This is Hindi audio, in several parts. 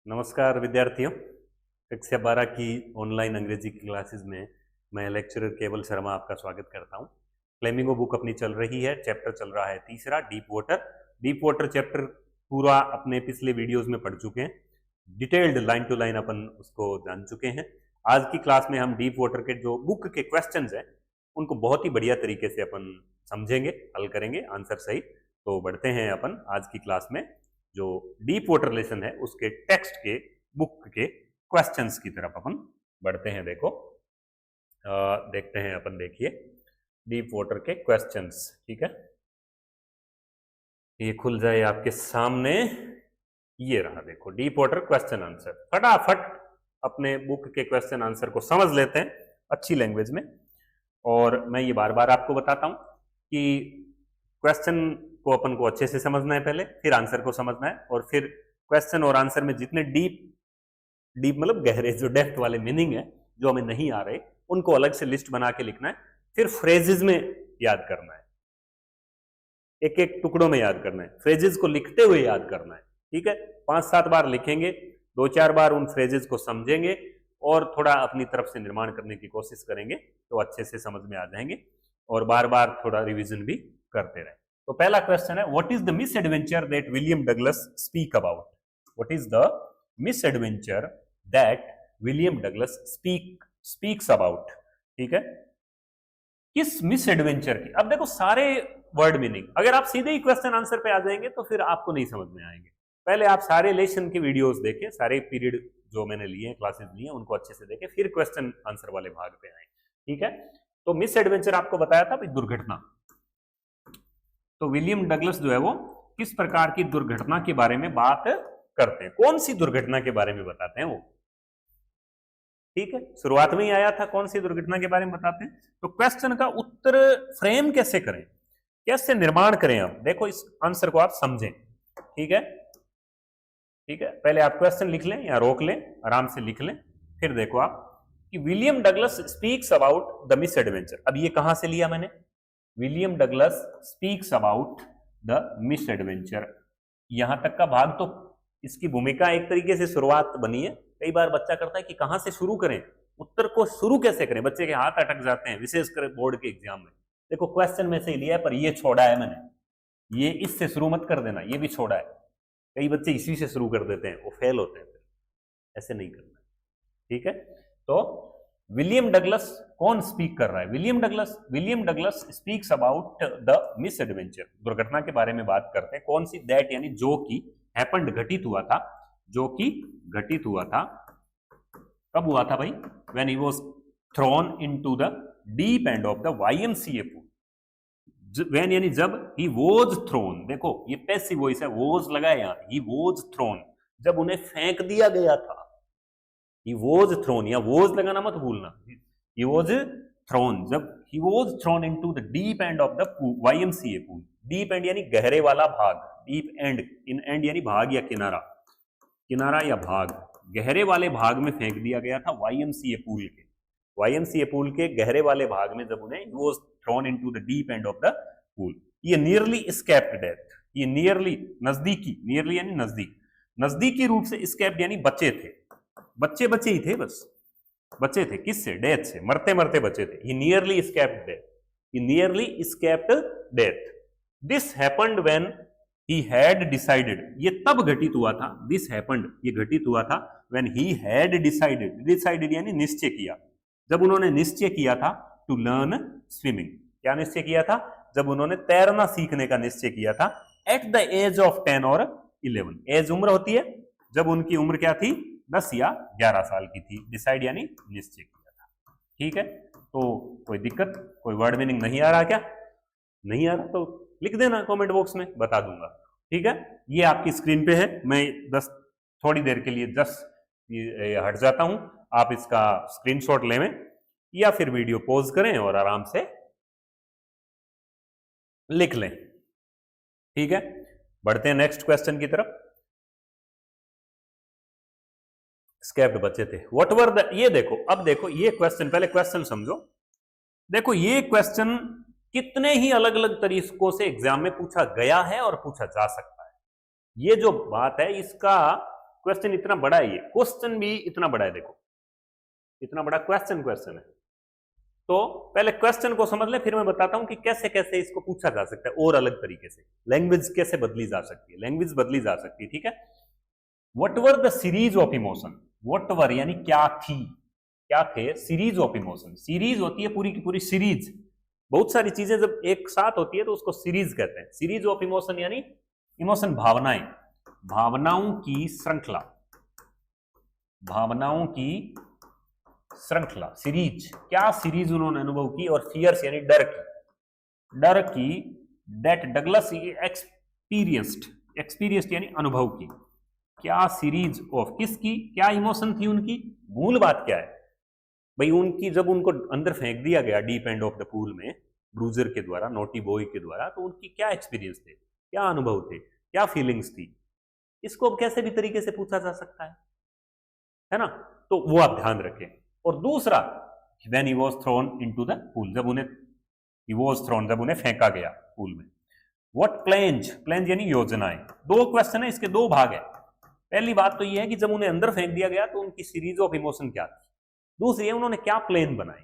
नमस्कार विद्यार्थियों। कक्षा 12 की ऑनलाइन अंग्रेजी की क्लासेस में मैं लेक्चरर केवल शर्मा आपका स्वागत करता हूं। फ्लेमिंगो बुक अपनी चल रही है, चैप्टर चल रहा है तीसरा, deep water. Deep water chapter पूरा अपने पिछले वीडियोस में पढ़ चुके हैं, डिटेल्ड लाइन टू लाइन अपन उसको जान चुके हैं। आज की क्लास में हम डीप वाटर के जो बुक के क्वेश्चंस हैं उनको बहुत ही बढ़िया तरीके से अपन समझेंगे, हल करेंगे आंसर सही। तो बढ़ते हैं अपन आज की क्लास में जो डीप वाटर लेसन है उसके टेक्स्ट के बुक के क्वेश्चंस की तरफ अपन बढ़ते हैं। देखो देखते हैं अपन, देखिए डीप वाटर के क्वेश्चंस। ठीक है, ये खुल जाए आपके सामने, ये रहा। देखो डीप वाटर क्वेश्चन आंसर, फटाफट अपने बुक के क्वेश्चन आंसर को समझ लेते हैं अच्छी लैंग्वेज में। और मैं ये बार बार आपको बताता हूं कि क्वेश्चन को अपन को अच्छे से समझना है पहले, फिर आंसर को समझना है, और फिर क्वेश्चन और आंसर में जितने डीप डीप मतलब गहरे, जो डेप्थ वाले मीनिंग है जो हमें नहीं आ रहे, उनको अलग से लिस्ट बना के लिखना है। फिर फ्रेजेस में याद करना है, एक एक टुकड़ों में याद करना है, फ्रेजेस को लिखते हुए याद करना है। ठीक है, 5-7 बार लिखेंगे, 2-4 बार उन फ्रेजेस को समझेंगे और थोड़ा अपनी तरफ से निर्माण करने की कोशिश करेंगे तो अच्छे से समझ में आ जाएंगे, और बार बार थोड़ा रिवीजन भी करते रहें। तो पहला क्वेश्चन है, what is the miss adventure that William Douglas speak about? What is the miss adventure that William Douglas speaks about? ठीक है, किस मिस एडवेंचर की? अब देखो सारे वर्ड मीनिंग, अगर आप सीधे ही क्वेश्चन आंसर पे आ जाएंगे तो फिर आपको नहीं समझ में आएंगे। पहले आप सारे लेसन के वीडियोस देखें, सारे पीरियड जो मैंने लिए हैं, क्लासेस लिए हैं, उनको अच्छे से देखें, फिर क्वेश्चन आंसर वाले भाग पे आए। ठीक है, तो मिस एडवेंचर आपको बताया था भाई, दुर्घटना। तो विलियम डगलस जो है वो किस प्रकार की दुर्घटना के बारे में बात करते हैं? कौन सी दुर्घटना के बारे में बताते हैं वो? ठीक है, शुरुआत में ही आया था, कौन सी दुर्घटना के बारे में बताते हैं। तो क्वेश्चन का उत्तर फ्रेम कैसे करें, कैसे निर्माण करें? अब देखो इस आंसर को आप समझें। ठीक है, ठीक है, पहले आप क्वेश्चन लिख लें या रोक लें, आराम से लिख लें, फिर देखो आप कि William Douglas speaks about the miss adventure. अब ये कहां से लिया मैंने? William Douglas speaks about the miss adventure, यहां तक का भाग तो इसकी भूमिका एक तरीके से शुरुआत बनी है। कई बार बच्चा करता है कि कहां से शुरू करें, उत्तर को शुरू कैसे करें, बच्चे के हाथ अटक जाते हैं, विशेषकर बोर्ड के एग्जाम में। देखो क्वेश्चन में से ही लिया है, पर ये छोड़ा है मैंने, ये इससे शुरू मत कर देना, ये भी छोड़ा है। कई बच्चे इसी से शुरू कर देते हैं, वो फेल होते हैं, फिर ऐसे नहीं करना। ठीक है, तो विलियम डगलस कौन स्पीक कर रहा है? William Douglas speaks about the miss adventure, दुर्घटना के बारे में बात करते हैं। कौन सी? दैट यानी जो कि, हैपेंड घटित हुआ था, जो कि घटित हुआ था। कब हुआ था भाई? When he was thrown into the deep end of the YMCA pool. When यानी जब, ही वाज थ्रोन, देखो ये पैसिव वॉइस है, वाज लगा है यहां, ही वाज थ्रोन, जब उन्हें फेंक दिया गया था। he was thrown, या was लगाना मत भूलना, he was thrown, जब he was thrown into the deep end of the pool, YMCA pool। deep end यानी गहरे वाला भाग, deep end, in end यानी भाग या किनारा, किनारा या भाग, गहरे वाले भाग में फेंक दिया गया था YMCA पूल के। YMCA पूल के गहरे वाले भाग में जब उन्हें he was thrown into the deep end of the pool। ये nearly escaped death, ये nearly नजदीकी, nearly यानी नजदीक, नजदीकी रूप से escaped यानी बचे थे, बच्चे ही थे, बस बचे थे। किससे? डेथ से, मरते मरते बचे थे। He nearly escaped death, he nearly escaped death। This happened when he had decided, ये तब घटित हुआ था, this happened, ये घटित हुआ था when he had decided यानी निश्चय किया, जब उन्होंने निश्चय किया था to learn swimming। क्या निश्चय किया था? जब उन्होंने तैरना सीखने का निश्चय किया था, at the age of 10 और 11। एज उम्र होती है, जब उनकी उम्र क्या थी? 10 या 11 साल की थी। डिसाइड यानी निश्चय किया था। ठीक है, तो कोई दिक्कत, कोई वर्ड मीनिंग नहीं आ रहा क्या? नहीं आ रहा तो लिख देना कमेंट बॉक्स में, बता दूंगा। ठीक है, ये आपकी स्क्रीन पे है, मैं थोड़ी देर के लिए हट जाता हूं, आप इसका स्क्रीनशॉट लें या फिर वीडियो पॉज करें और आराम से लिख लें। ठीक है, बढ़ते हैं नेक्स्ट क्वेश्चन की तरफ। स्कैप्ड बचे थे, व्हाट वर द, ये देखो, अब देखो ये क्वेश्चन, पहले क्वेश्चन समझो। देखो ये क्वेश्चन कितने ही अलग अलग तरीकों से एग्जाम में पूछा गया है और पूछा जा सकता है। ये जो बात है इसका क्वेश्चन इतना बड़ा है, ये क्वेश्चन भी इतना बड़ा है, देखो इतना बड़ा क्वेश्चन है। तो पहले क्वेश्चन को समझ ले, फिर मैं बताता हूं कि कैसे कैसे इसको पूछा जा सकता है और अलग तरीके से, लैंग्वेज कैसे बदली जा सकती है, लैंग्वेज बदली जा सकती है, ठीक है। What were the series of emotion, what were यानी क्या थी, क्या थे, सीरीज ऑफ इमोशन, सीरीज होती है पूरी की पूरी सीरीज, बहुत सारी चीजें जब एक साथ होती है तो उसको सीरीज कहते हैं। सीरीज ऑफ इमोशन यानी इमोशन भावनाएं, भावनाओं की श्रृंखला, भावनाओं की श्रृंखला, सीरीज। क्या सीरीज उन्होंने अनुभव की, और फियर्स यानी डर की, डर की, दैट डगलस एक्सपीरियंस्ड यानी अनुभव की। क्या सीरीज ऑफ, किसकी, क्या इमोशन थी उनकी, मूल बात क्या है भाई उनकी, जब उनको अंदर फेंक दिया गया deep end of the pool में ब्रूजर के द्वारा, नोटी बॉय के द्वारा, तो उनकी क्या एक्सपीरियंस थे, क्या अनुभव थे, क्या फीलिंग्स थी, इसको अब कैसे भी तरीके से पूछा जा सकता है ना, तो वो आप ध्यान रखें। और दूसरा, when he was thrown into the pool, जब उन्हें ही वाज थ्रोन, जब उन्हें फेंका गया पूल में। व्हाट प्लेंज, प्लेंज यानी योजनाएं। दो क्वेश्चन है, इसके दो भाग है। पहली बात तो ये है कि जब उन्हें अंदर फेंक दिया गया तो उनकी सीरीज ऑफ इमोशन क्या थी, दूसरी है उन्होंने क्या प्लेन बनाई,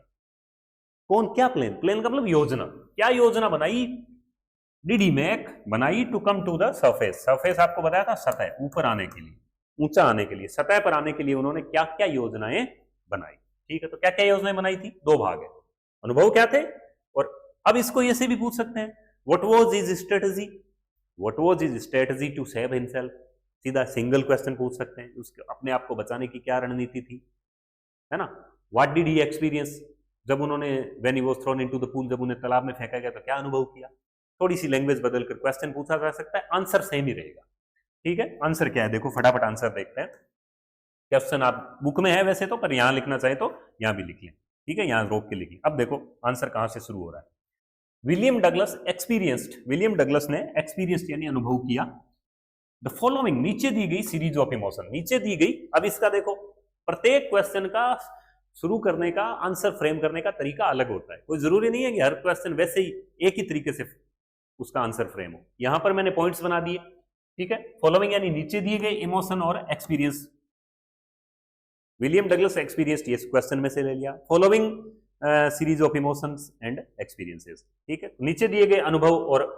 कौन, क्या प्लेन, प्लेन का मतलब योजना, क्या योजना बनाई, डिड ही मेक, बनाई, to come to the surface, surface आपको बताया था सतह, ऊपर आने के लिए, ऊंचा आने के लिए, सतह पर आने के लिए उन्होंने क्या क्या योजनाएं बनाई, ठीक है। तो क्या क्या योजनाएं बनाई थी, दो भाग है, अनुभव क्या थे, और अब इसको ऐसे भी पूछ सकते हैं, what was his strategy, what was his strategy to save himself, सीधा सिंगल क्वेश्चन पूछ सकते हैं, उसके अपने आप को बचाने की क्या रणनीति थी, है ना। व्हाट डिड ही एक्सपीरियंस, जब उन्होंने, when he was thrown into the pool, जब उन्हें तालाब में फेंका गया तो क्या अनुभव किया। थोड़ी सी लैंग्वेज बदलकर क्वेश्चन पूछा जा सकता है, आंसर सेम ही रहेगा, ठीक है। आंसर क्या है, देखो फटाफट आंसर देखते हैं। क्वेश्चन आप बुक में है वैसे तो, पर यहां लिखना चाहे तो यहां भी लिख लें, ठीक है, यहां रोक के लिखिए। अब देखो आंसर कहां से शुरू हो रहा है। William Douglas experienced, William Douglas ने एक्सपीरियंस यानी अनुभव किया द फॉलोइंग, नीचे दी गई सीरीज ऑफ इमोशन, नीचे दी गई। अब इसका देखो, प्रत्येक क्वेश्चन का शुरू करने का, आंसर फ्रेम करने का तरीका अलग होता है, कोई जरूरी नहीं है कि हर क्वेश्चन वैसे ही एक ही तरीके से उसका आंसर फ्रेम हो। यहां पर मैंने पॉइंट्स बना दिए, ठीक है। फॉलोइंग यानी नीचे दिए गए इमोशन और एक्सपीरियंस, विलियम डगलस एक्सपीरियंस, ये क्वेश्चन में से ले लिया, following series of emotions and experiences, ठीक है। नीचे दिए गए अनुभव और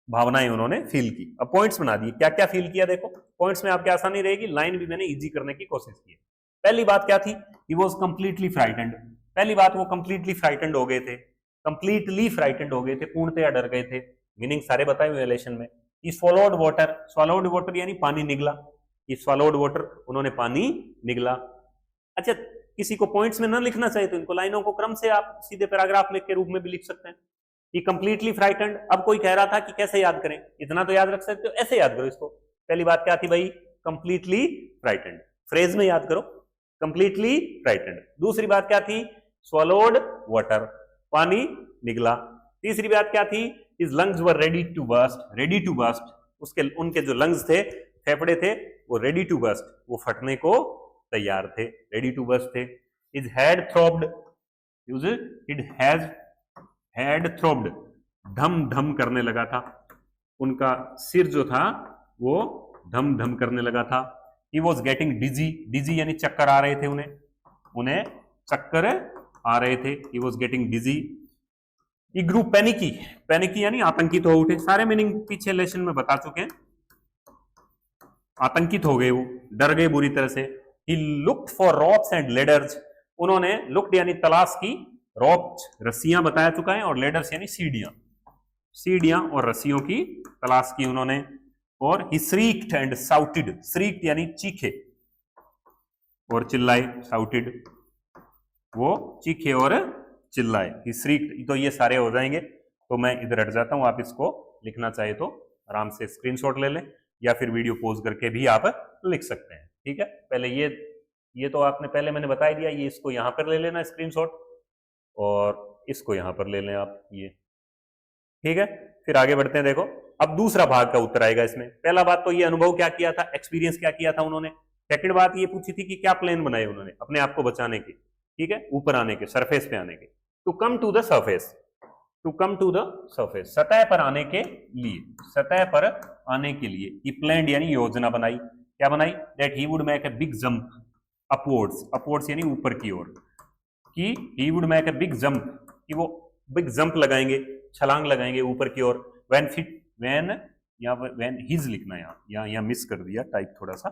भावनाएं उन्होंने फील की। अब पॉइंट्स बना दिए, क्या क्या फील किया, देखो पॉइंट्स में आपकी आसानी रहेगी, लाइन भी मैंने इजी करने की कोशिश की है। पहली बात क्या थी, ही वाज कंप्लीटली फ्राइटेंड, पहली बात वो कंप्लीटली फ्राइटेंड हो गए थे, कंप्लीटली फ्राइटेंड हो गए थे, पूर्णतया डर गए थे, मीनिंग सारे बताए हुए लेशन में। ही स्वॉलोड वाटर, स्वॉलोड वाटर यानी पानी निगला, ही स्वॉलोड वाटर, उन्होंने पानी निगला। अच्छा, किसी को पॉइंट्स में ना लिखना चाहिए तो इनको लाइनों को क्रम से आप सीधे पैराग्राफ लिख के रूप में भी लिख सकते हैं। ही कंप्लीटली फ्राइटेंड, अब कोई कह रहा था कि कैसे याद करें, इतना तो याद रख सकते हो, ऐसे याद करो इसको। पहली बात क्या थी भाई, कंप्लीटली फ्राइटेंड, फ्रेज में याद करो, कंप्लीटली फ्राइटेंड। दूसरी बात क्या थी, स्वॉलोड वाटर, पानी निगला। तीसरी बात क्या थी, his lungs were ready to burst, ready to burst, उसके उनके जो लंग्स थे, फेफड़े थे, वो रेडी टू बर्स्ट, वो फटने को तैयार थे, रेडी टू बर्स्ट थे। His head throbbed, it has head throbbed, धम धम करने लगा था, उनका सिर जो था वो धम धम करने लगा था। ही वॉज गेटिंग डिजी, डिजी यानी चक्कर आ रहे थे, उन्हें चक्कर आ रहे थे, he was getting dizzy. He grew panicky, panicky यानी आतंकित हो उठे, सारे मीनिंग पीछे लेसन में बता चुके हैं। आतंकित हो गए, वो डर गए बुरी तरह से। He looked for ropes and ladders, उन्होंने लुक्ड यानी तलाश की, रॉप्स रस्सियां बताया चुका है, और लेडर्स यानी सीढ़ियां, सीढ़ियां और रस्सियों की तलाश की उन्होंने। और ही श्रीक्ड एंड साउटेड, श्रीक्ड यानी चीखे और चिल्लाए, साउटेड वो चीखे और चिल्लाए, ही श्रीक्ड। तो ये सारे हो जाएंगे, तो मैं इधर हट जाता हूं, आप इसको लिखना चाहे तो आराम से स्क्रीनशॉट ले लें, या फिर वीडियो पॉज करके भी आप लिख सकते हैं, ठीक है। पहले ये तो आपने पहले मैंने बता दिया, ये इसको यहां पर ले लेना स्क्रीनशॉट, और इसको यहां पर ले लें आप, ये ठीक है। फिर आगे बढ़ते हैं, देखो अब दूसरा भाग का उत्तर आएगा इसमें। पहला बात तो ये अनुभव क्या किया था, एक्सपीरियंस क्या किया था उन्होंने। सेकंड बात ये पूछी थी कि क्या प्लान बनाए उन्होंने अपने आप को बचाने के, ठीक है, ऊपर आने के, सरफेस पे आने के। To come to the surface, to come to the surface, सतह पर आने के लिए, सतह पर आने के लिए। ही प्लान्ड यानी योजना बनाई, क्या बनाई, that he would make a big jump upwards, upwards यानी ऊपर की ओर, कि he would make a big jump, कि वो बिग जंप लगाएंगे, छलांग लगाएंगे ऊपर की ओर, व्हेन फिट, व्हेन, यहाँ पर व्हेन हिज लिखना है, यहाँ मिस कर दिया टाइप थोड़ा सा,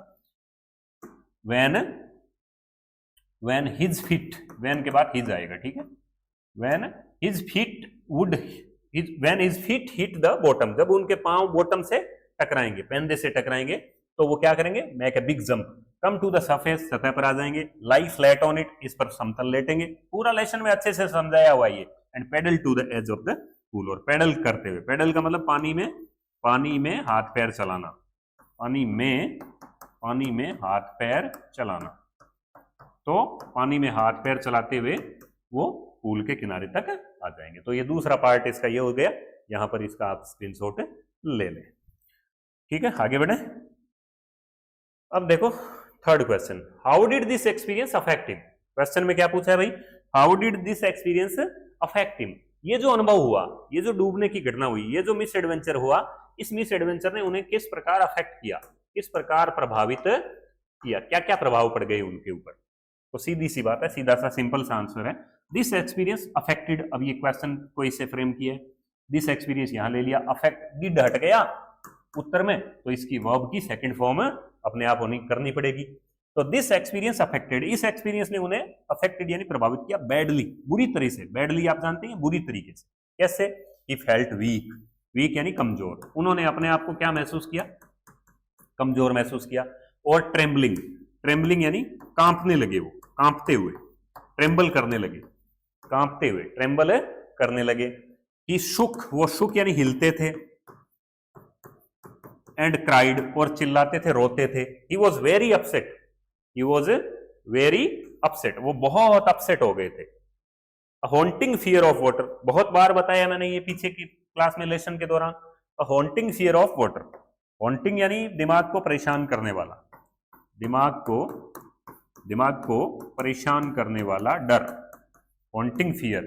व्हेन हिज फिट, व्हेन के बाद हिज आएगा, ठीक है, when his feet would, when his feet hit the bottom, जब उनके पांव बॉटम से टकराएंगे, पेंदे से टकराएंगे, तो वो क्या करेंगे, make a big jump, come to the surface, सतह पर आ जाएंगे, लाई फ्लैट ऑन इट, इस पर समतल लेटेंगे, पूरा लेसन में अच्छे से समझाया हुआ ये, and paddle to the edge of the pool, और पेडल करते हुए, पेडल का मतलब पानी में हाथ पैर चलाना, पानी में हाथ पैर चलाना, तो पानी में हाथ पैर चलाते हुए वो पूल के किनारे तक आ जाएंगे। तो ये दूसरा पार्ट इसका ये हो गया, यहां पर इसका आप स्क्रीनशॉट ले लें, ठीक है, आगे बढ़े। अब देखो third question, how did this experience affect him, question में क्या पूछा है भाई, how did this experience affect him, ये जो अनुभव हुआ, ये जो डूबने की घटना हुई, ये जो मिस एडवेंचर हुआ, इस मिस एडवेंचर ने उन्हें किस प्रकार अफेक्ट किया, किस प्रकार प्रभावित किया, क्या क्या प्रभाव पड़ गए उनके ऊपर। तो सीधी सी बात है, सीधा सा सिंपल सा आंसर है, दिस एक्सपीरियंस अफेक्टेड, अब ये क्वेश्चन को इससे फ्रेम किया है, दिस एक्सपीरियंस यहां ले लिया, अफेक्ट डिड हट गया उत्तर में, तो इसकी वर्ब की सेकंड फॉर्म अपने आप होनी करनी पड़ेगी। तो दिस एक्सपीरियंस अफेक्टेड, इस एक्सपीरियंस ने उन्हें अफेक्टेड यानी प्रभावित किया, बैडली, बुरी तरह से, बैडली आप जानते हैं बुरी तरीके से, कैसे, ही फेल्ट वीक, वीक यानी कमजोर, उन्होंने अपने आप को क्या महसूस किया, कमजोर महसूस किया, और ट्रेम्बलिंग, ट्रेम्बलिंग यानी कांपने लगे, वो कांपते हुए, ट्रेम्बल करने लगे, कांपते हुए ट्रेम्बल करने लगे, ही शुक, वो शुक यानी हिलते थे, एंड क्राइड, और चिल्लाते थे, रोते थे, he was very upset, he was very upset, वो बहुत अपसेट हो गए थे, हॉन्टिंग फियर ऑफ वाटर, बहुत बार बताया मैंने ये पीछे की क्लास में लेसन के दौरान, haunting fear of water, haunting यानी दिमाग को परेशान करने वाला, दिमाग को परेशान करने वाला डर, हॉन्टिंग फियर,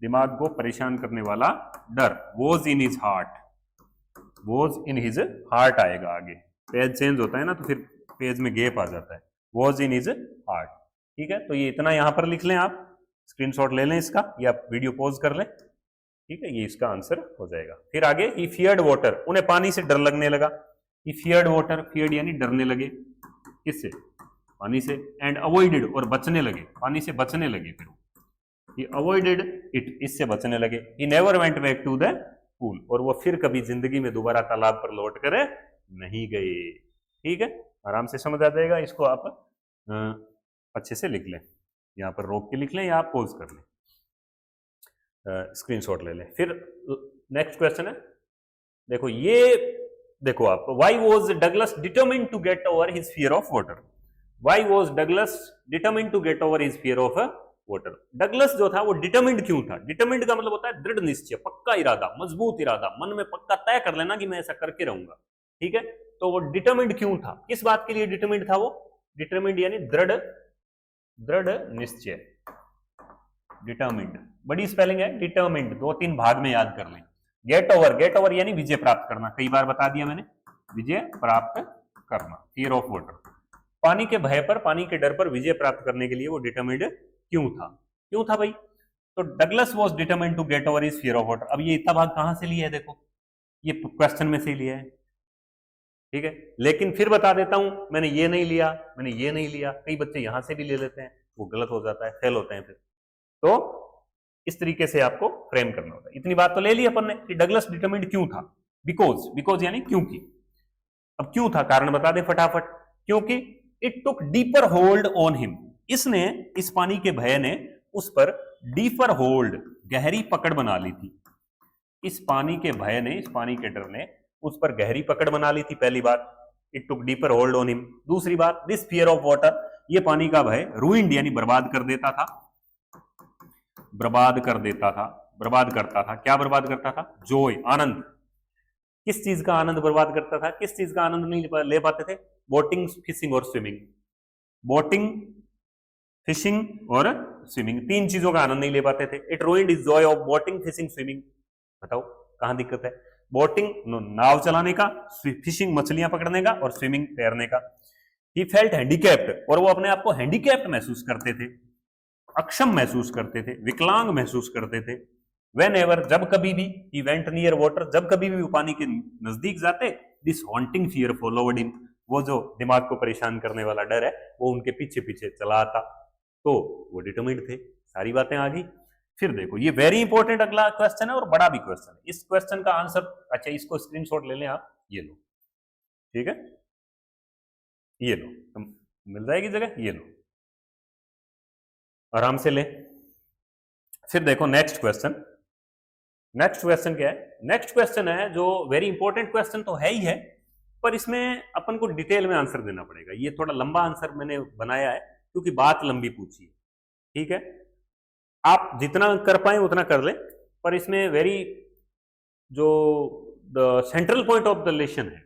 दिमाग को परेशान करने वाला डर, was in his heart, was in his heart आएगा आगे, पेज चेंज होता है ना तो फिर पेज में गैप आ जाता है, वॉज इन हिज हार्ट, ठीक है, तो ये इतना यहां पर लिख लें, आप स्क्रीनशॉट ले लें इसका, या वीडियो पॉज कर लें, ठीक है, ये इसका आंसर हो जाएगा। फिर आगे, ही फियर्ड वाटर, उन्हें पानी से डर लगने लगा, ही फियर्ड वाटर, फियर्ड यानी डरने लगे, किससे, पानी से, एंड अवॉइडेड, और बचने लगे, पानी से बचने लगे, फिर ही अवॉइडेड इट, इससे बचने लगे, he never went back to the pool, और वो फिर कभी जिंदगी में दोबारा तालाब पर लौट कर नहीं गए, ठीक है, आराम से समझ आ जाएगा, इसको आप अच्छे से लिख लें, यहां पर रोक के लिख लें या आप पॉज कर लें, स्क्रीनशॉट ले लें। फिर नेक्स्ट क्वेश्चन है, देखो ये, देखो आप, why was Douglas determined to get over his fear of water, why was Douglas determined to get over his fear of water, Douglas जो था वो डिटरमिन्ड क्यों था, डिटरमिन्ड का मतलब होता है दृढ़ निश्चय, पक्का इरादा, मजबूत इरादा, मन में पक्का तय कर लेना कि मैं ऐसा करके रहूंगा, ठीक है, तो वो डिटरमिन्ड क्यों था, किस बात के लिए डिटरमिन्ड था वो, डिटरमिन्ड यानी दृढ़, दृढ़ निश्चय, डिटरमिन्ड, बड़ी स्पेलिंग है डिटरमिन्ड, 2-3 भाग में याद कर लें। गेट ओवर, गेट ओवर यानी विजय प्राप्त करना, कई बार बता दिया मैंने, विजय प्राप्त करना, फियर ऑफ वाटर, पानी के भय पर, पानी के डर पर विजय प्राप्त करने के लिए वो डिटरमिन्ड क्यों था, क्यों था भाई, तो Douglas was determined to get over his fear of water, अब ये इतना भाग कहां से लिया है, देखो ये क्वेश्चन में से लिया है, ठीक है, लेकिन फिर बता देता हूं, मैंने ये नहीं लिया, मैंने ये नहीं लिया, कई बच्चे यहां से भी ले लेते हैं, वो गलत हो जाता है, फेल होते हैं फिर, तो इस तरीके से आपको फ्रेम करना होता है। इतनी बात तो ले ली अपन ने कि डगलस डिटरमिन्ड क्यों था, बिकॉज, बिकॉज यानी क्योंकि, अब क्यों था कारण बता दे फटाफट, क्योंकि it took deeper hold on him, इसने, इस पानी के भय ने उस पर डीपर होल्ड, गहरी पकड़ बना ली थी, इस पानी के भय ने, इस पानी के डर ने उस पर गहरी पकड़ बना ली थी, पहली बात, it took deeper hold on him, दूसरी बात, दिस फियर ऑफ वाटर, ये पानी का भय रूइंड यानी बर्बाद कर देता था, बर्बाद कर देता था, बर्बाद करता था, क्या बर्बाद करता था, जॉय, आनंद, किस चीज का आनंद बर्बाद करता था, किस चीज का आनंद नहीं ले पाते थे, बोटिंग, फिशिंग और स्विमिंग, बोटिंग, फिशिंग और स्विमिंग, 3 चीजों का आनंद नहीं ले पाते थे, it ruined his Joy of boating, fishing, swimming, बताओ कहां दिक्कत है, बोटिंग नाव चलाने का, फिशिंग मछलियां पकड़ने का, और स्विमिंग तैरने का। ही फेल्ट हैंडीकैप्ड, और वो अपने आप को हैंडीकैप्ड महसूस करते थे, अक्षम महसूस करते थे, विकलांग महसूस करते थे। वेन एवर, जब कभी भी, ही वेंट नियर वाटर, जब कभी भी वो पानी के नजदीक जाते, this haunting fear followed him, वो जो दिमाग को परेशान करने वाला डर है वो उनके पीछे पीछे चला आता। तो वो डिटरमिन्ड थे। सारी बातें आ गई। फिर देखो ये वेरी इंपॉर्टेंट अगला क्वेश्चन है और बड़ा भी क्वेश्चन है। इस क्वेश्चन का आंसर, अच्छा इसको स्क्रीनशॉट ले लें आप, ये लो, ठीक है, ये लो, मिल जाएगी जगह, ये लो, आराम से ले। फिर देखो नेक्स्ट क्वेश्चन। नेक्स्ट क्वेश्चन क्या है? नेक्स्ट क्वेश्चन है जो वेरी इंपॉर्टेंट क्वेश्चन तो है ही है, पर इसमें अपन को डिटेल में आंसर देना पड़ेगा। ये थोड़ा लंबा आंसर मैंने बनाया है क्योंकि बात लंबी पूछी है, ठीक है। आप जितना कर पाए उतना कर ले, पर इसमें वेरी जो the central point of the lesson है,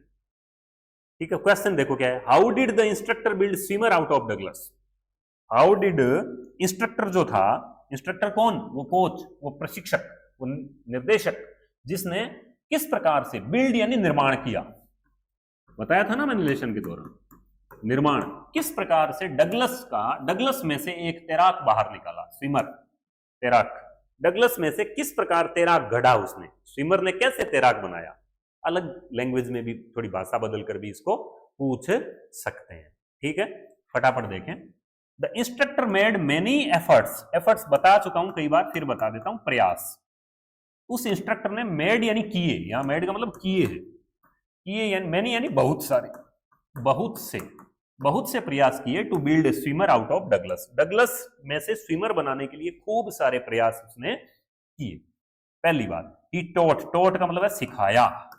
ठीक है। क्वेश्चन देखो क्या है, how did the instructor build swimmer out of Douglas. How did instructor जो था, इंस्ट्रक्टर कौन? वो कोच, वो प्रशिक्षक, वो निर्देशक, जिसने किस प्रकार से बिल्ड यानी निर्माण किया, बताया था ना मैंने लेसन के दौरान। निर्माण किस प्रकार से डगलस में से एक तैराक बाहर निकाला, स्विमर, तैराक। डगलस में से किस प्रकार तैराक गढ़ा उसने, स्विमर ने कैसे तैराक बनाया। अलग लैंग्वेज में भी थोड़ी भाषा बदल कर भी इसको पूछ सकते हैं, ठीक है। फटाफट देखें। The instructor made many efforts, efforts बता चुका हूं कई बार, फिर बता देता हूं, प्रयास। उस इंस्ट्रक्टर ने मेड यानी किए, यहां मेड का मतलब किए है, किए यानी मेनी यानी बहुत सारे, बहुत से प्रयास किए to build a swimmer out of Douglas. Douglas में से स्विमर बनाने के लिए खूब सारे प्रयास उसने किए। पहली बात, ही टॉट, टॉट का मतलब है सिखाया,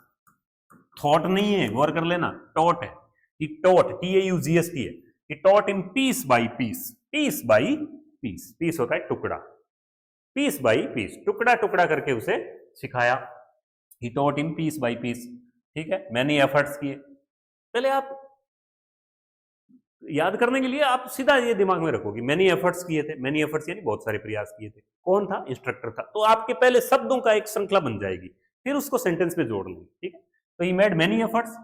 थॉट नहीं है, गौर कर लेना, टॉट है। ही टॉट, TAUGST है। He taught in piece by piece, piece by piece, piece होता है टुकड़ा, पीस बाई पीस, टुकड़ा टुकड़ा करके उसे सिखाया। He taught in piece by piece, ठीक है। मैनी एफर्ट्स किए। पहले आप याद करने के लिए आप सीधा ये दिमाग में रखोगे, मैनी एफर्ट्स किए थे, मैनी एफर्ट्स यानी बहुत सारे प्रयास किए थे। कौन था? इंस्ट्रक्टर था। तो आपके पहले शब्दों का एक श्रृंखला बन जाएगी, फिर उसको सेंटेंस में जोड़ लेंगे, ठीक है। तो he made many efforts,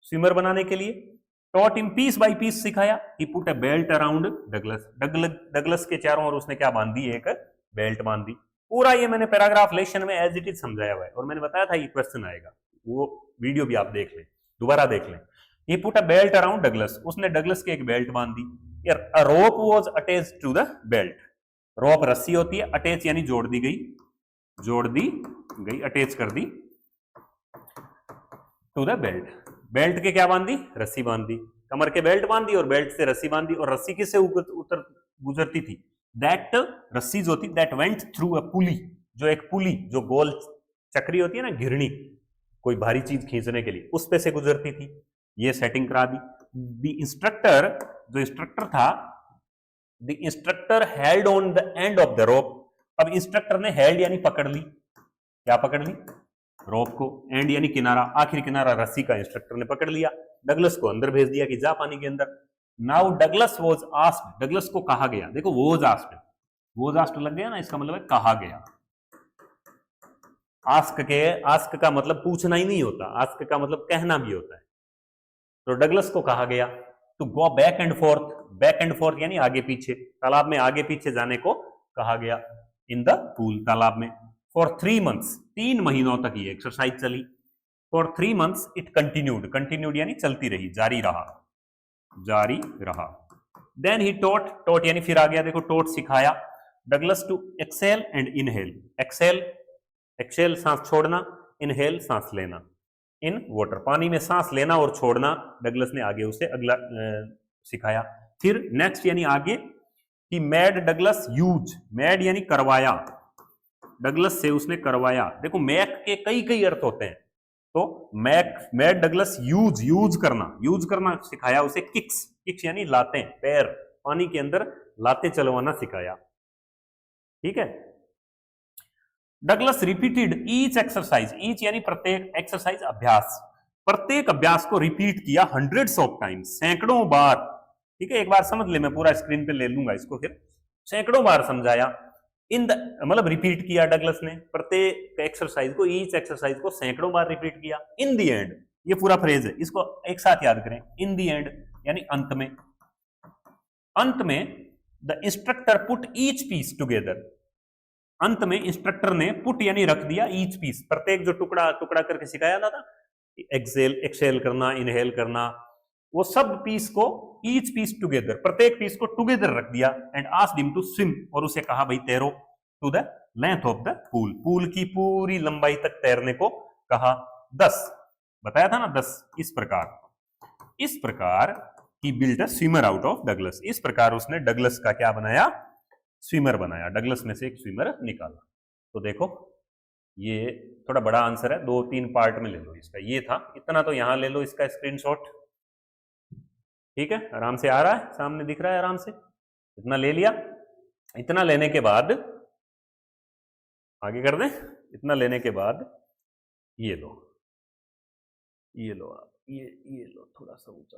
swimmer बनाने के लिए। Taught in piece by piece, सिखाया। He put a belt around Douglas, Douglas के चारों ओर उसने क्या बांध दी? एक बेल्ट बांध दी। पूरा ये मैंने पैराग्राफ लेशन में एज इट इज समझाया हुआ है, और मैंने बताया था ये क्वेश्चन आएगा, वो वीडियो भी आप देख लें, दोबारा देख लें। He put a belt around Douglas, उसने डगलस के एक बेल्ट बांध दी। A rope was attached to the belt, रोप रस्सी होती है, अटैच यानी जोड़ दी गई, अटैच कर दी टू द बेल्ट। बेल्ट के क्या बांध दी? रस्सी बांध दी, कमर के बेल्ट बांध दी और बेल्ट से रस्सी बांध दी। और रस्सी किससे उतर गुजरती थी? दैट रस्सी जो थी, दैट वेंट थ्रू अ पुली, जो एक पुली, जो गोल चक्री होती है ना, घिरनी, कोई भारी चीज खींचने के लिए, उस पे से गुजरती थी। ये सेटिंग करा दी। द इंस्ट्रक्टर, जो इंस्ट्रक्टर था, the instructor held on the end of the rope. अब इंस्ट्रक्टर ने हेल्ड यानी पकड़ ली, क्या पकड़ ली? रोप को। एंड यानी किनारा, आखिरी किनारा रस्सी का इंस्ट्रक्टर ने पकड़ लिया। डगलस को अंदर भेज दिया कि जा पानी के अंदर। Now Douglas was asked, Douglas को कहा गया। देखो वॉज आस्क्ड लग गया ना, इसका मतलब है कहा गया। आस्क का मतलब पूछना ही नहीं होता, आस्क का मतलब कहना भी होता है। तो डगलस को कहा गया to go back and forth यानी आगे पीछे, तालाब में आगे पीछे जाने को कहा गया। इन द पूल, तालाब में। फॉर 3 months, 3 महीनों तक ये एक्सरसाइज चली। फॉर 3 months इट कंटिन्यूड यानी चलती रही, जारी रहा। देन ही टॉट यानी फिर आ गया, देखो टॉट सिखाया। Douglas to exhale and inhale, exhale सांस छोड़ना, इनहेल सांस लेना। इन वाटर, पानी में सांस लेना और छोड़ना डगलस ने आगे उसे अगला सिखाया। फिर नेक्स्ट यानी आगे, कि मैड डगलस यूज, मैड यानी करवाया, डगलस से उसने करवाया। देखो मैक के कई अर्थ होते हैं, तो मैड डगलस यूज करना सिखाया उसे। किक्स यानी लातें, पैर, पानी के अंदर लातें चलवाना सिखाया, ठीक है। Douglas repeated each exercise, each यानी प्रत्येक, एक्सरसाइज अभ्यास, प्रत्येक अभ्यास को रिपीट किया hundreds of times, सैकड़ों बार, ठीक है। एक बार समझ ले, मैं पूरा स्क्रीन पे ले लूंगा इसको, फिर सैकड़ों बार समझाया। इन द मतलब रिपीट किया डगलस ने प्रत्येक एक्सरसाइज को, ईच एक्सरसाइज को सैकड़ों बार रिपीट किया। इन द एंड, ये पूरा फ्रेज है, इसको एक साथ याद करें। इन द एंड यानी अंत में, अंत में the instructor put each piece together, अंत में इंस्ट्रक्टर ने पुट यानी रख दिया, ईच पीस प्रत्येक जो टुकड़ा टुकड़ा करके सिखाया था, एक्सेल करना, इनहेल करना, वो सब पीस को, ईच पीस टुगेदर, प्रत्येक पीस को टुगेदर रख दिया। And asked him to swim, और उसे कहा भाई तैरो, to the length of the pool, pool की पूरी लंबाई तक तैरने को कहा। 10 बताया था ना, 10। इस प्रकार he built a swimmer out of Douglas, इस प्रकार उसने डगलस का क्या बनाया, स्विमर बनाया, डगलस में से एक स्विमर निकाला। तो देखो ये थोड़ा बड़ा आंसर है, 2-3 पार्ट में ले लो इसका। ये था, इतना तो यहां ले लो इसका स्क्रीनशॉट, ठीक है, आराम से आ रहा है, सामने दिख रहा है आराम से, इतना ले लिया। इतना लेने के बाद आगे कर दें, इतना लेने के बाद ये लो, ये लो आप, ये लो थोड़ा सा ऊंचा,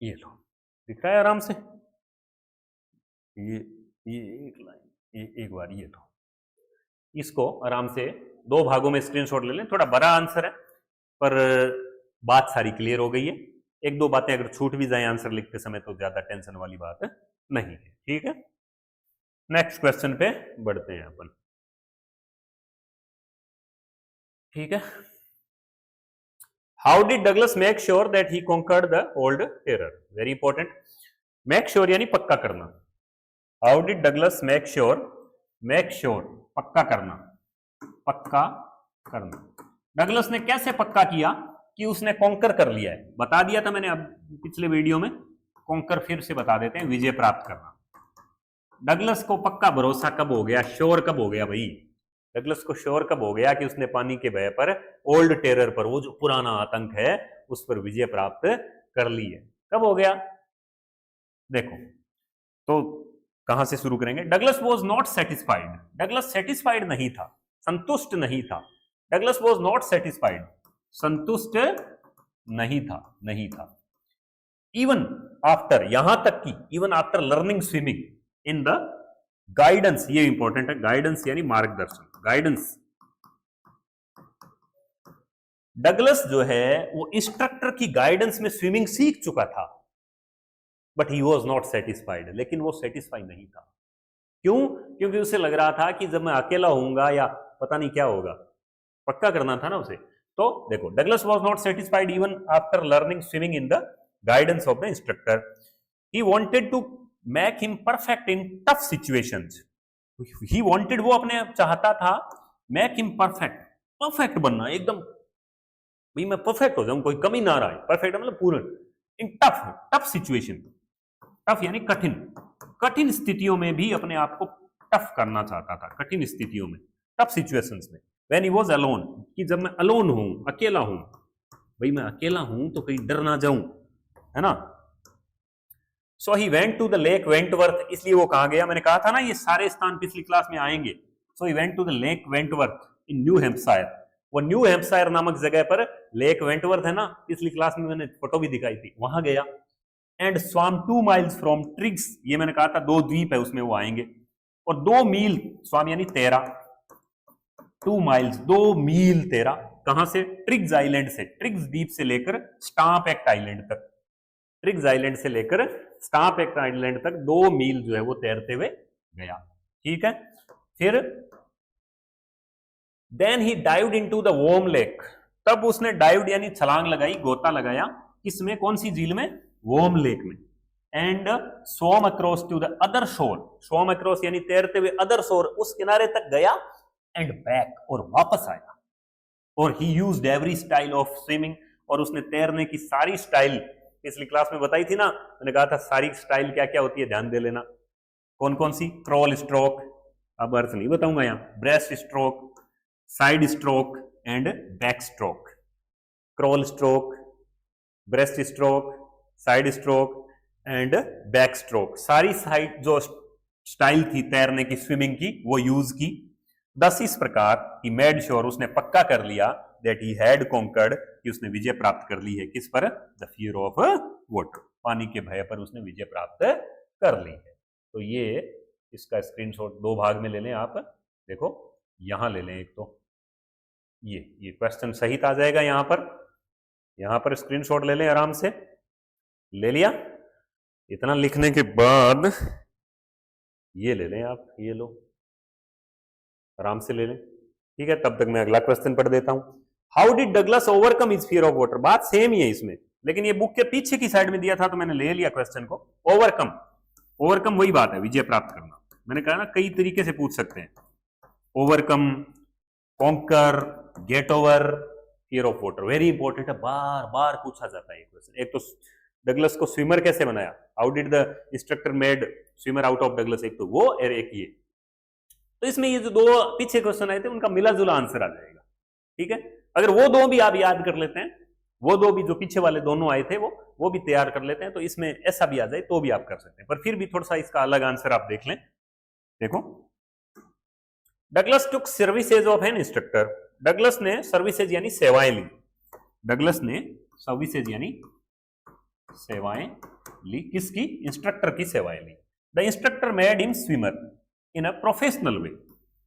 ये लो, दिख रहा है आराम से, ये एक लाइन, ये एक बार ये लो, इसको आराम से 2 भागों में स्क्रीनशॉट ले लें। थोड़ा बड़ा आंसर है पर बात सारी क्लियर हो गई है। 1-2 बातें अगर छूट भी जाए आंसर लिखते समय तो ज्यादा टेंशन वाली बात नहीं है, ठीक है। नेक्स्ट क्वेश्चन पे बढ़ते हैं अपन, ठीक है। How did Douglas make sure that he conquered the old terror, very important, make sure यानी पक्का करना। How did Douglas make sure, पक्का करना, पक्का करना, डगलस ने कैसे पक्का किया कि उसने कॉन्कर कर लिया है। बता दिया था मैंने अब पिछले वीडियो में, कॉन्कर फिर से बता देते हैं, विजय प्राप्त करना। डगलस को पक्का भरोसा कब हो गया, श्योर कब हो गया भाई, डगलस को श्योर कब हो गया कि उसने पानी के भय पर, ओल्ड टेरर पर, वो जो पुराना आतंक है उस पर विजय प्राप्त कर ली है, कब हो गया देखो। तो कहां से शुरू करेंगे, Douglas was not satisfied, Douglas satisfied नहीं था, संतुष्ट नहीं था, डगलस वॉज नॉट सेटिस्फाइड, संतुष्ट नहीं था, इवन आफ्टर, यहां तक कि even after learning swimming in the guidance, ये इंपॉर्टेंट है, गाइडेंस यानी मार्गदर्शन, गाइडेंस, डगलस जो है वो इंस्ट्रक्टर की गाइडेंस में स्विमिंग सीख चुका था, but he was not satisfied, लेकिन वो सेटिस्फाइड नहीं था। क्यों, क्योंकि उसे लग रहा था कि जब मैं अकेला होऊंगा या पता नहीं क्या होगा, पक्का करना था ना उसे। तो देखो, Douglas was not satisfied even after learning swimming in the guidance of the instructor, he wanted to make him perfect in tough situations, he wanted, वो अपने चाहता था, मेक हिम परफेक्ट, परफेक्ट बनना एकदम, भाई मैं परफेक्ट हो जाऊं, कोई कमी ना रहा, परफेक्ट मतलब पूर्ण, इन टफ सिचुएशन, टफ यानी कठिन, कठिन स्थितियों में भी अपने आप को टफ करना चाहता था, कठिन स्थितियों में, टफ सिचुएशंस में। व्हेन ही वाज अलोन, कि जब मैं अलोन हूं, अकेला हूं, भाई मैं अकेला हूं तो कहीं डर ना जाऊं, है ना। So he went to the lake Wentworth, इसलिए वो कहा गया, मैंने कहा था ना ये सारे स्थान पिछली क्लास में आएंगे। So he went to the lake Wentworth in New Hampshire, वो न्यू हैम्पशायर नामक जगह पर लेक वेंटवर्थ है ना, पिछली क्लास में मैंने फोटो भी दिखाई थी, वहां गया। एंड स्वाम 2 miles फ्रॉम ट्रिग्स, ये मैंने कहा था 2 द्वीप है उसमें वो आएंगे, और 2 मील, स्वाम यानी तैरा, 2 miles 2 मील तैरा, कहां से, ट्रिग्स आइलैंड से, ट्रिग्स द्वीप से लेकर स्टाम्प एक्ट आइलैंड तक, ट्रिग्स आइलैंड से लेकर स्टाम्प एक्ट आइलैंड तक 2 मील जो है वो तैरते हुए गया, ठीक है। फिर then he dived into the warm lake, तब उसने डाइव्ड यानी छलांग लगाई, गोता लगाया, किसमें, कौन सी झील में, वॉर्म लेक में। And swam across to the other shore, swam across यानी तैरते हुए अदर शोर, उस किनारे तक गया, एंड बैक, और वापस आया। और ही used every style of swimming, और उसने तैरने की सारी स्टाइल पिछली क्लास में बताई थी ना, मैंने कहा था सारी स्टाइल क्या क्या होती है, ध्यान दे लेना, कौन कौन सी, क्रॉल स्ट्रोक, अब अर्थ नहीं बताऊंगा यहां, breast stroke, side stroke and back stroke, crawl stroke, breast stroke, side stroke and back stroke, सारी साइड जो स्टाइल थी तैरने की, स्विमिंग की, वो यूज की। दस इस प्रकार ही मेड श्योर, उसने पक्का कर लिया, दैट ही हैड कॉन्कर्ड, कि उसने विजय प्राप्त कर ली है, किस पर, द फियर ऑफ वाटर, पानी के भय पर उसने विजय प्राप्त कर ली है। तो ये इसका स्क्रीनशॉट दो भाग में ले लें आप, देखो यहां ले लें एक, तो ये क्वेश्चन सहित आ जाएगा यहां पर स्क्रीनशॉट ले लें आराम से। ले लिया? इतना लिखने के बाद ये ले लें आप, ये लो आराम से ले लें, ठीक है। तब तक मैं अगला क्वेश्चन पढ़ देता हूं। How did Douglas overcome his fear of water? बात सेम ही है इसमें, लेकिन ये बुक के पीछे की साइड में दिया था तो मैंने ले लिया क्वेश्चन को। ओवरकम वही बात है, विजय प्राप्त करना। मैंने कहा ना कई तरीके से पूछ सकते हैं, overcome, conquer, get over fear of water, very important है, बार बार पूछा जाता है ये क्वेश्चन। एक तो डगलस को स्विमर कैसे बनाया, how did the instructor made swimmer out of Douglas, एक तो वो और एक ये। तो इसमें ये जो दो पीछे क्वेश्चन आए थे उनका मिला जुला आंसर आ जाएगा, ठीक है। अगर वो दो भी आप याद कर लेते हैं, वो दो भी जो पीछे वाले दोनों आए थे वो भी तैयार कर लेते हैं, तो इसमें ऐसा भी आ जाए तो भी आप कर सकते हैं। पर फिर भी थोड़ा सा इसका अलग आंसर आप देख लें। देखो, Douglas took services of an instructor, Douglas ने सर्विसेज यानी सेवाएं ली, डगलस ने सर्विसेज यानी सेवाएं ली, किसकी? इंस्ट्रक्टर की सेवाएं ली। The instructor made him swimmer in a professional way,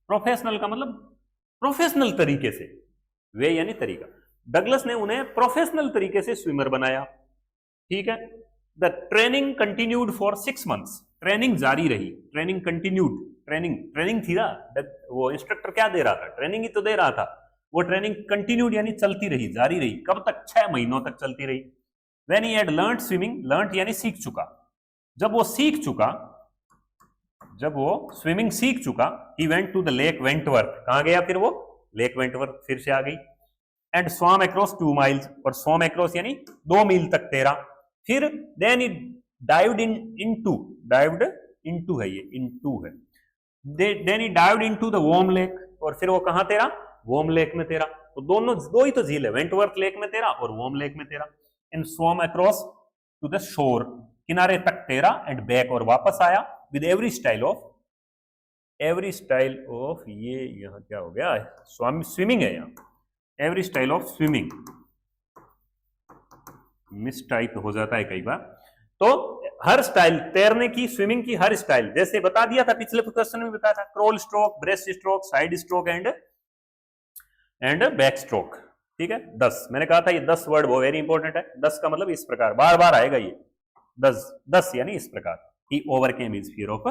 professional का मतलब प्रोफेशनल तरीके से, वे यानी तरीका। डगलस ने उन्हें प्रोफेशनल तरीके से स्विमर बनाया, ठीक है। The training continued for 6 months, training जारी रही, ट्रेनिंग कंटिन्यूड, ट्रेनिंग थी ना, वो इंस्ट्रक्टर क्या दे रहा था? ट्रेनिंग ही तो दे रहा था। वो ट्रेनिंग कंटिन्यूड यानी चलती रही, जारी रही। कब तक? 6 महीनों तक चलती रही। When he had learned swimming, learnt यानी सीख चुका, जब वो सीख चुका, जब वो स्विमिंग सीख चुका, he went to the lake Wentworth, कहां गया फिर वो? लेक वेंटवर्थ, फिर से आ गई। एंड swam across 2 miles, और swam across यानी 2 मील तक तैरा। फिर then he dived into है, ये into है। then he dived into the warm lake, और फिर वो कहां तैरा? वॉर्म लेक में तैरा। तो दो ही तो झील है, वेंटवर्थ लेक में तैरा और वॉर्म लेक में तैरा। And swam across to the shore, किनारे तक तैरा, एंड बैक और वापस आया, विद एवरी स्टाइल ऑफ ये यहां क्या हो गया? स्विमिंग है यहाँ, every style of swimming, miss type हो जाता है कई बार। तो हर स्टाइल, तैरने की, स्विमिंग की हर स्टाइल, जैसे बता दिया था पिछले क्वेश्चन में, बताया था, crawl stroke, breast stroke, side stroke and back stroke, ठीक है। 10 मैंने कहा था, ये 10 वर्ड वो वेरी इंपॉर्टेंट है। 10 का मतलब इस प्रकार, बार बार आएगा ये 10 यानी इस प्रकार। He overcame his fear of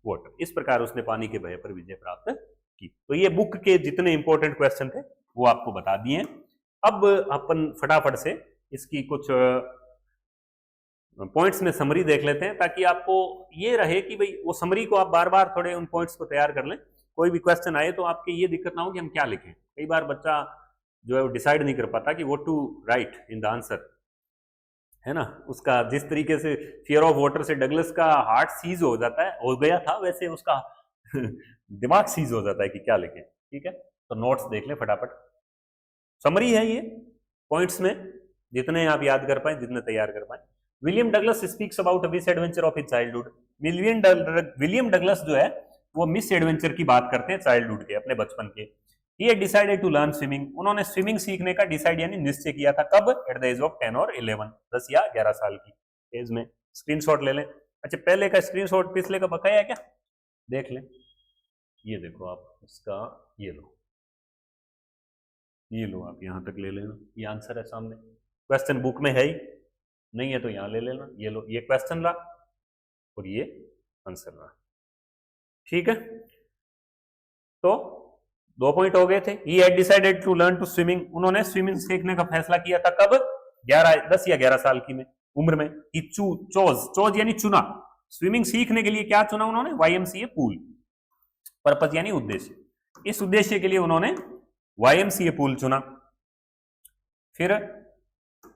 water, इस प्रकार उसने पानी के भय पर विजय प्राप्त की। तो ये बुक के जितने इंपॉर्टेंट क्वेश्चन थे वो आपको बता दिए। अब अपन फटाफट से इसकी कुछ पॉइंट्स में समरी देख लेते हैं, ताकि आपको ये रहे कि भाई वो समरी को आप बार बार थोड़े उन पॉइंट्स को तैयार कर लें। कोई भी क्वेश्चन आए तो आपके ये दिक्कत ना हो कि हम क्या लिखें। कई बार बच्चा जो है वो डिसाइड नहीं कर पाता कि what to write in the answer, है ना। उसका जिस तरीके से फियर ऑफ वाटर से डगलस का हार्ट सीज हो जाता है, हो गया था, वैसे उसका दिमाग सीज हो जाता है कि क्या लिखें, ठीक है। तो नोट्स देख लें फटाफट, समरी है ये, पॉइंट्स में जितने आप याद कर पाए, जितने तैयार कर पाए। William Douglas speaks about a miss adventure of his childhood. William Douglas जो है वो मिस एडवेंचर की बात करते हैं चाइल्डहुड के, अपने बचपन के। He had decided to learn swimming, उन्होंने स्विमिंग सीखने का डिसाइड यानी निश्चय किया था। कब? एट द एज ऑफ 10 और 11, 10 या 11 साल की एज में। स्क्रीनशॉट ले लें। अच्छा, पहले का स्क्रीनशॉट पिछले का बकाया है क्या? देख लें, ये देखो आप, इसका ये लो आप, यहां तक ले लेना, ये आंसर है सामने। क्वेश्चन बुक में है ही नहीं है तो यहां ले लेना। ये लो, ये क्वेश्चन ला और ये आंसर ला, ठीक है। तो 2 पॉइंट हो गए थे। He had decided to learn to swimming, उन्होंने स्विमिंग सीखने का फैसला किया था। कब? 10 या 11 साल की में उम्र में। He chose यानी चुना, स्विमिंग सीखने के लिए क्या चुना उन्होंने? YMCA pool. पर्पज यानी उद्देश्य, इस उद्देश्य के लिए उन्होंने YMCA पूल चुना। फिर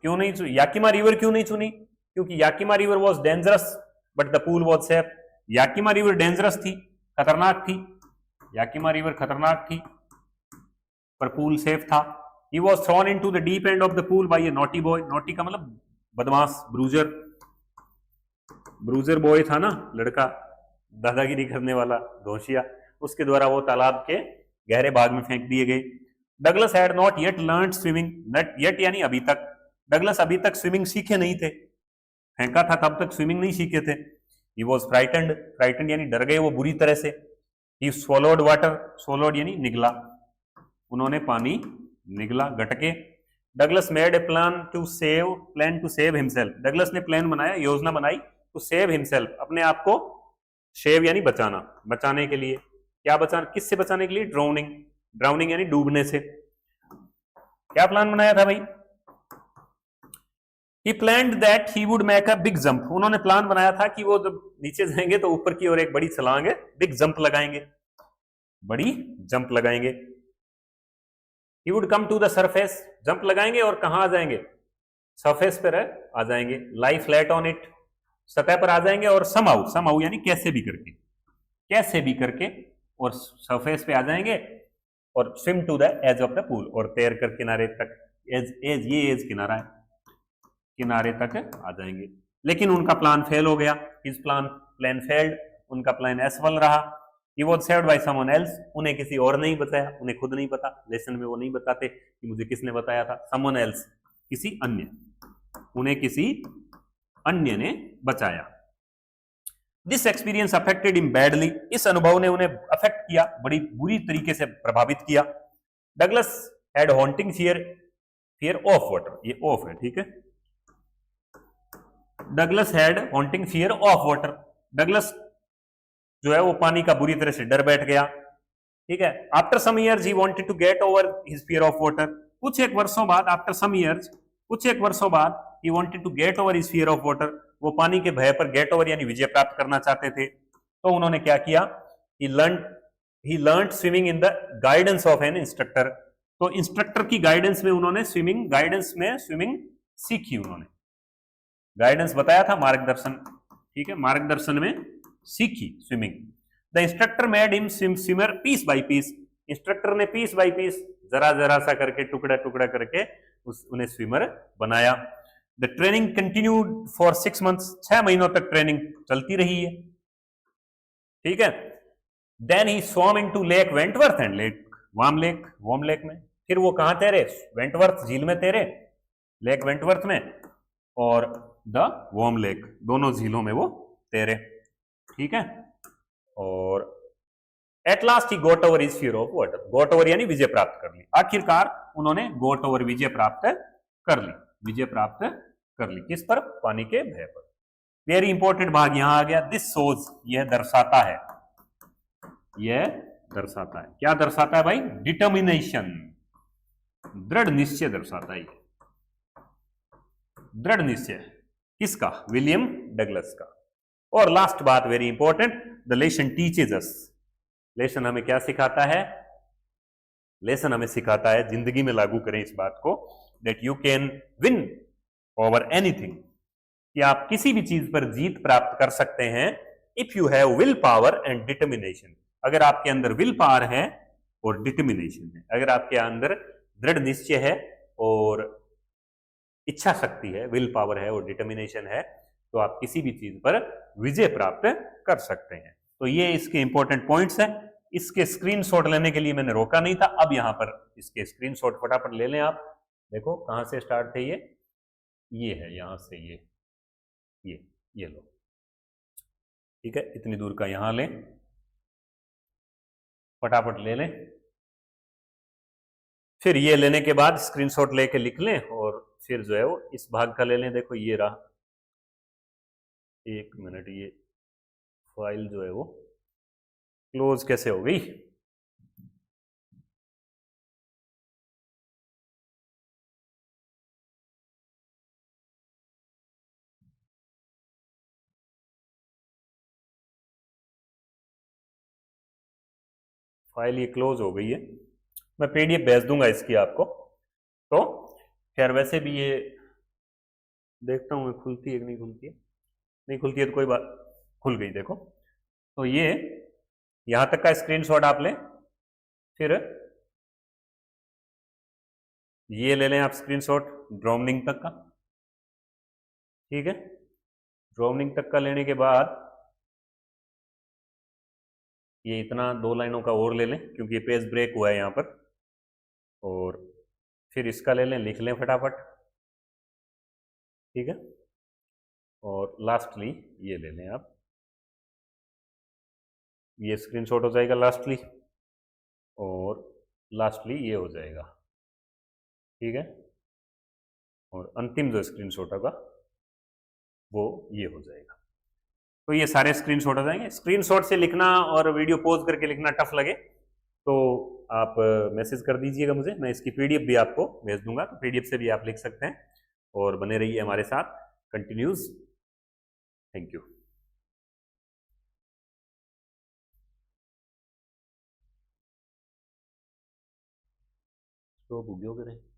क्यों नहीं याकिमा रिवर क्यों नहीं चुनी? क्योंकि Yakima river was dangerous but the pool was safe. Yakima river dangerous थी, खतरनाक थी, याकिमा रिवर खतरनाक थी पर पूल सेफ था। He was thrown into the deep end of the pool by a naughty boy, naughty का मतलब बदमाश, ब्रूजर बॉय था ना, लड़का दादागिरी करने वाला, दोषिया, उसके द्वारा वो तालाब के गहरे भाग में फेंक दिए गए। Douglas had not yet learned swimming, not yet यानी अभी तक, डगलस अभी तक स्विमिंग सीखे नहीं थे, फेंका था तब तक स्विमिंग नहीं सीखे थे। ही वॉज फ्राइटेंड, फ्राइटेंड यानी डर गए वो बुरी तरह से। ही स्वॉलोड वाटर, स्वॉलोड यानी निगला, उन्होंने पानी निगला, गटके। Douglas made a plan to save himself, Douglas ने प्लान बनाया, योजना बनाई, टू सेव हिमसेल्फ, अपने आप को, सेव यानी बचाना, बचाने के लिए। क्या बचाना, किससे बचाने के लिए, ड्राउनिंग, ड्राउनिंग यानी डूबने से। क्या प्लान बनाया था भाई, He planned that he would make a big jump, उन्होंने प्लान बनाया था कि वो जब नीचे जाएंगे तो ऊपर की ओर एक बड़ी छलांग, बिग जंप लगाएंगे, बड़ी जंप लगाएंगे। He would come to the surface, jump लगाएंगे और कहां आ जाएंगे, सरफेस पर आ जाएंगे, lie flat on it, सतह पर आ जाएंगे, और somehow यानी कैसे भी करके, कैसे भी करके, और सरफेस पे आ जाएंगे, और swim to the edge of the pool, और तैर कर किनारे तक, एज ये एज किनारा है, किनारे तक आ जाएंगे। लेकिन उनका प्लान फेल हो गया, हिज प्लान फेल्ड, उनका प्लान असफल रहा। He was saved by someone else, उन्हें किसी और ने ही बताया, उन्हें खुद नहीं पता, लेसन में वो नहीं बताते कि मुझे किसने बताया था, समवन एल्स, किसी अन्य, उन्हें किसी अन्य ने बचाया। This experience affected him badly, इस अनुभव ने उन्हें अफेक्ट किया, बड़ी बुरी तरीके से प्रभावित किया। Douglas had haunting fear of water, ये ऑफ है, ठीक है। Douglas had haunting fear of water, Douglas जो है वो पानी का बुरी तरह से डर बैठ गया, ठीक है। After some years he wanted to get over his fear of water, कुछ एक वर्षों बाद, आफ्टर सम ईयर्स, कुछ एक वर्षों बाद, he wanted to get over his fear of water, वो पानी के भय पर गेट ओवर यानी विजय प्राप्त करना चाहते थे। तो उन्होंने क्या किया, he learned swimming in the guidance of an instructor, तो इंस्ट्रक्टर की गाइडेंस में उन्होंने स्विमिंग सीखी, उन्होंने गाइडेंस बताया था, मार्गदर्शन, ठीक है, मार्गदर्शन में सीखी swimming. The instructor made him swimmer piece by piece, instructor ने पीस बाय पीस, जरा जरा सा करके, टुकड़ा टुकड़ा करके उन्हें स्विमर बनाया। The training continued for 6 months, 6 महीनों तक ट्रेनिंग चलती रही है, ठीक है। Then he swam into lake Wentworth and lake warm lake में, फिर वो कहां तैरे, वेंटवर्थ झील में तैरे, लेक वेंटवर्थ में, और द वार्म लेक, दोनों झीलों में वो तैरे, ठीक है। और at last he got over his fear of water, got over यानी विजय प्राप्त कर ली, आखिरकार उन्होंने गोट ओवर विजय प्राप्त कर ली, विजय प्राप्त कर ली, किस पर, पानी के भय पर। वेरी इंपॉर्टेंट भाग यहां आ गया, दिस सोज, यह दर्शाता है, यह दर्शाता है, क्या दर्शाता है भाई, डिटर्मिनेशन, दृढ़ निश्चय दर्शाता है, दृढ़ निश्चय किसका, विलियम डगलस का। और लास्ट बात very important, the lesson teaches us, lesson हमें क्या सिखाता है, लेसन हमें सिखाता है, जिंदगी में लागू करें इस बात को, that you can win over anything, कि आप किसी भी चीज पर जीत प्राप्त कर सकते हैं, if you have will power and determination, अगर आपके अंदर विल पावर है और डिटर्मिनेशन है, अगर आपके अंदर दृढ़ निश्चय है और इच्छा शक्ति है, विल पावर है और डिटर्मिनेशन है, तो आप किसी भी चीज पर विजय प्राप्त कर सकते हैं। तो ये इसके इंपॉर्टेंट पॉइंट्स हैं। इसके स्क्रीनशॉट लेने के लिए मैंने रोका नहीं था, अब यहां पर इसके स्क्रीनशॉट फटाफट ले लें आप। देखो कहां से स्टार्ट थे, ये है, यहां से ये लो, ठीक है, इतनी दूर का यहां लें, फटाफट ले लें, फिर ये लेने के बाद स्क्रीनशॉट लेके लिख लें, और फिर जो है वो इस भाग का ले लें। देखो ये रहा, एक मिनट, ये फाइल जो है वो क्लोज कैसे हो गई, फाइल ये क्लोज हो गई है, मैं पीडीएफ भेज दूंगा इसकी आपको। तो खैर वैसे भी ये देखता हूं मैं, खुलती है कि नहीं खुलती है, नहीं खुलती है तो कोई बात, खुल गई, देखो। तो ये यहां तक का स्क्रीनशॉट आप लें, फिर ये ले लें आप स्क्रीनशॉट ड्राउनिंग तक का, ठीक है। ड्राउनिंग तक का लेने के बाद ये इतना 2 लाइनों का और ले लें, क्योंकि ये पेज ब्रेक हुआ है यहां पर, और फिर इसका ले लें, लिख लें फटाफट, ठीक है। और लास्टली ये ले लें आप, ये स्क्रीनशॉट हो जाएगा लास्टली, और लास्टली ये हो जाएगा, ठीक है। और अंतिम जो स्क्रीनशॉट होगा वो ये हो जाएगा। तो ये सारे स्क्रीनशॉट हो जाएंगे। स्क्रीनशॉट से लिखना और वीडियो पॉज करके लिखना टफ लगे तो आप मैसेज कर दीजिएगा मुझे, मैं इसकी पीडीएफ भी आपको भेज दूंगा, तो पीडीएफ से भी आप लिख सकते हैं। और बने रहिए हमारे साथ कंटिन्यूज। Thank you. तो वीडियो करें।